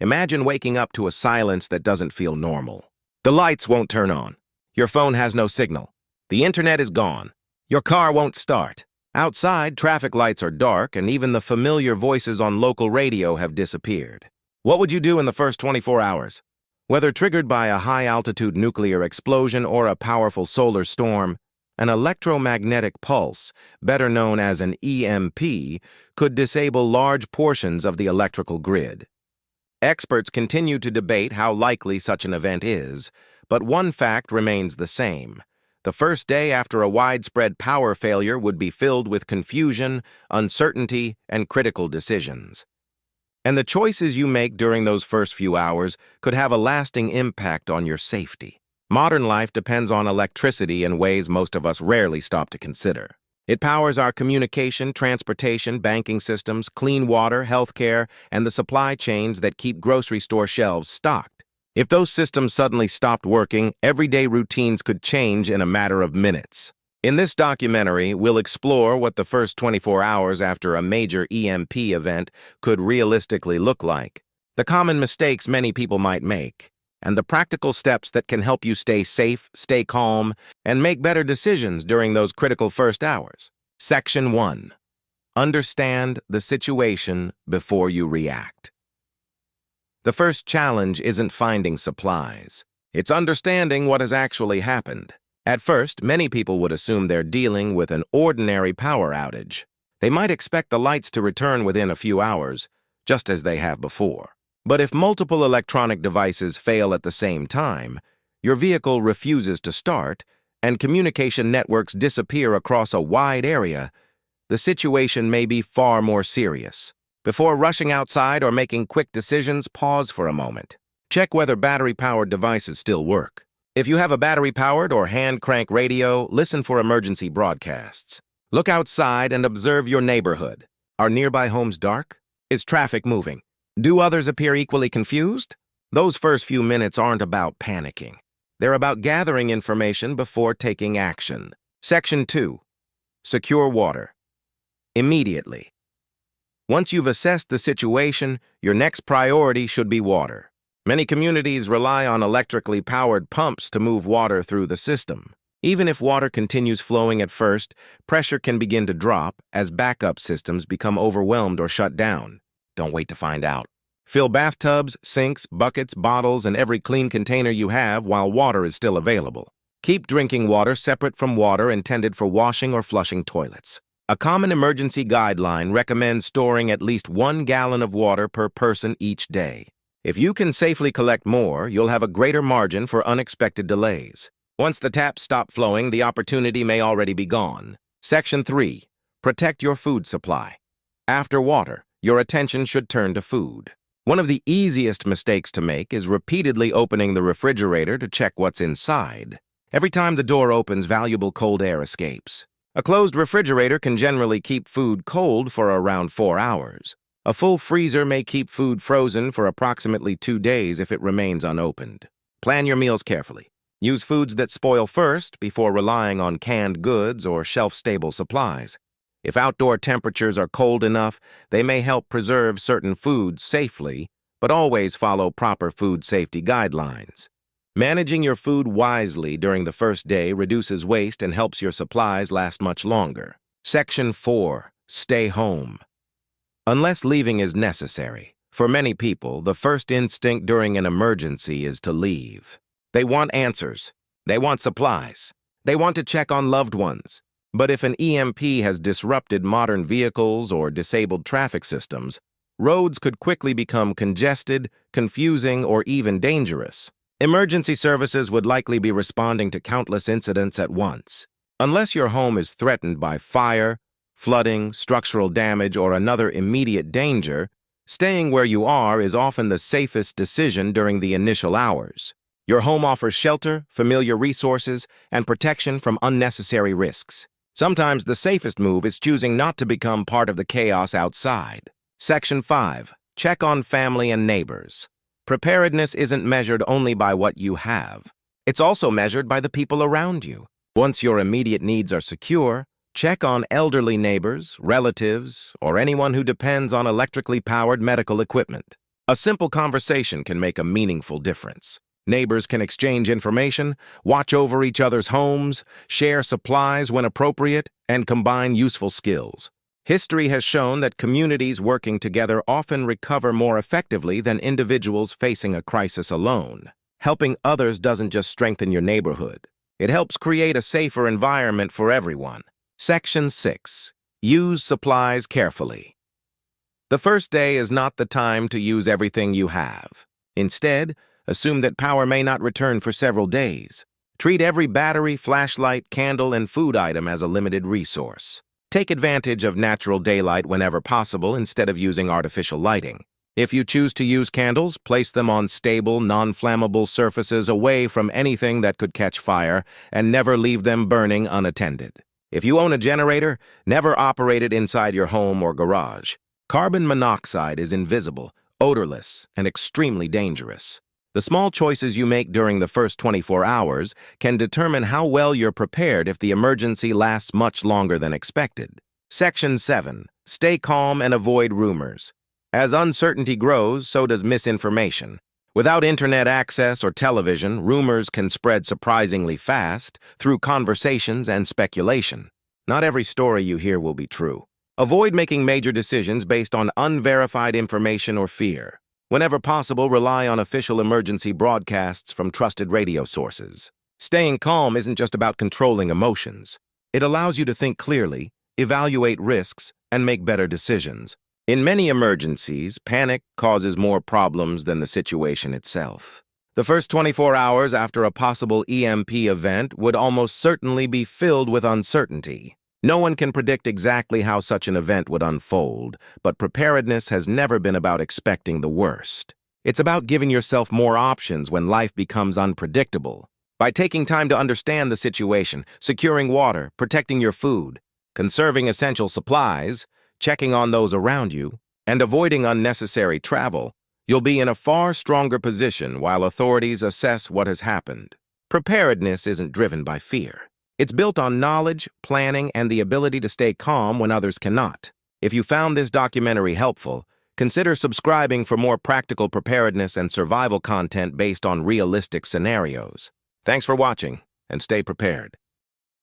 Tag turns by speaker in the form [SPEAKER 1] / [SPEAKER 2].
[SPEAKER 1] Imagine waking up to a silence that doesn't feel normal. The lights won't turn on. Your phone has no signal. The internet is gone. Your car won't start. Outside, traffic lights are dark, and even the familiar voices on local radio have disappeared. What would you do in the first 24 hours? Whether triggered by a high-altitude nuclear explosion or a powerful solar storm, an electromagnetic pulse, better known as an EMP, could disable large portions of the electrical grid. Experts continue to debate how likely such an event is, but one fact remains the same. The first day after a widespread power failure would be filled with confusion, uncertainty, and critical decisions. And the choices you make during those first few hours could have a lasting impact on your safety. Modern life depends on electricity in ways most of us rarely stop to consider. It powers our communication, transportation, banking systems, clean water, healthcare, and the supply chains that keep grocery store shelves stocked. If those systems suddenly stopped working, everyday routines could change in a matter of minutes. In this documentary, we'll explore what the first 24 hours after a major EMP event could realistically look like, the common mistakes many people might make, and the practical steps that can help you stay safe, stay calm, and make better decisions during those critical first hours. Section 1. Understand the situation before you react. The first challenge isn't finding supplies. It's understanding what has actually happened. At first, many people would assume they're dealing with an ordinary power outage. They might expect the lights to return within a few hours, just as they have before. But if multiple electronic devices fail at the same time, your vehicle refuses to start, and communication networks disappear across a wide area, the situation may be far more serious. Before rushing outside or making quick decisions, pause for a moment. Check whether battery-powered devices still work. If you have a battery-powered or hand-crank radio, listen for emergency broadcasts. Look outside and observe your neighborhood. Are nearby homes dark? Is traffic moving? Do others appear equally confused? Those first few minutes aren't about panicking. They're about gathering information before taking action. Section 2. Secure water. Immediately. Once you've assessed the situation, your next priority should be water. Many communities rely on electrically powered pumps to move water through the system. Even if water continues flowing at first, pressure can begin to drop as backup systems become overwhelmed or shut down. Don't wait to find out. Fill bathtubs, sinks, buckets, bottles, and every clean container you have while water is still available. Keep drinking water separate from water intended for washing or flushing toilets. A common emergency guideline recommends storing at least 1 gallon of water per person each day. If you can safely collect more, you'll have a greater margin for unexpected delays. Once the taps stop flowing, the opportunity may already be gone. Section 3. Protect your food supply. After water, your attention should turn to food. One of the easiest mistakes to make is repeatedly opening the refrigerator to check what's inside. Every time the door opens, valuable cold air escapes. A closed refrigerator can generally keep food cold for around 4 hours. A full freezer may keep food frozen for approximately 2 days if it remains unopened. Plan your meals carefully. Use foods that spoil first before relying on canned goods or shelf-stable supplies. If outdoor temperatures are cold enough, they may help preserve certain foods safely, but always follow proper food safety guidelines. Managing your food wisely during the first day reduces waste and helps your supplies last much longer. Section 4. Stay home. Unless leaving is necessary, for many people, the first instinct during an emergency is to leave. They want answers. They want supplies. They want to check on loved ones. But if an EMP has disrupted modern vehicles or disabled traffic systems, roads could quickly become congested, confusing, or even dangerous. Emergency services would likely be responding to countless incidents at once. Unless your home is threatened by fire, flooding, structural damage, or another immediate danger, staying where you are is often the safest decision during the initial hours. Your home offers shelter, familiar resources, and protection from unnecessary risks. Sometimes the safest move is choosing not to become part of the chaos outside. Section 5. Check on family and neighbors. Preparedness isn't measured only by what you have. It's also measured by the people around you. Once your immediate needs are secure, check on elderly neighbors, relatives, or anyone who depends on electrically powered medical equipment. A simple conversation can make a meaningful difference. Neighbors can exchange information, watch over each other's homes, share supplies when appropriate, and combine useful skills. History has shown that communities working together often recover more effectively than individuals facing a crisis alone. Helping others doesn't just strengthen your neighborhood. It helps create a safer environment for everyone. Section 6. Use supplies carefully. The first day is not the time to use everything you have. Instead, assume that power may not return for several days. Treat every battery, flashlight, candle, and food item as a limited resource. Take advantage of natural daylight whenever possible instead of using artificial lighting. If you choose to use candles, place them on stable, non-flammable surfaces away from anything that could catch fire, and never leave them burning unattended. If you own a generator, never operate it inside your home or garage. Carbon monoxide is invisible, odorless, and extremely dangerous. The small choices you make during the first 24 hours can determine how well you're prepared if the emergency lasts much longer than expected. Section 7. Stay calm and avoid rumors. As uncertainty grows, so does misinformation. Without internet access or television, rumors can spread surprisingly fast through conversations and speculation. Not every story you hear will be true. Avoid making major decisions based on unverified information or fear. Whenever possible, rely on official emergency broadcasts from trusted radio sources. Staying calm isn't just about controlling emotions. It allows you to think clearly, evaluate risks, and make better decisions. In many emergencies, panic causes more problems than the situation itself. The first 24 hours after a possible EMP event would almost certainly be filled with uncertainty. No one can predict exactly how such an event would unfold, but preparedness has never been about expecting the worst. It's about giving yourself more options when life becomes unpredictable. By taking time to understand the situation, securing water, protecting your food, conserving essential supplies, checking on those around you, and avoiding unnecessary travel, you'll be in a far stronger position while authorities assess what has happened. Preparedness isn't driven by fear. It's built on knowledge, planning, and the ability to stay calm when others cannot. If you found this documentary helpful, consider subscribing for more practical preparedness and survival content based on realistic scenarios. Thanks for watching, and stay prepared.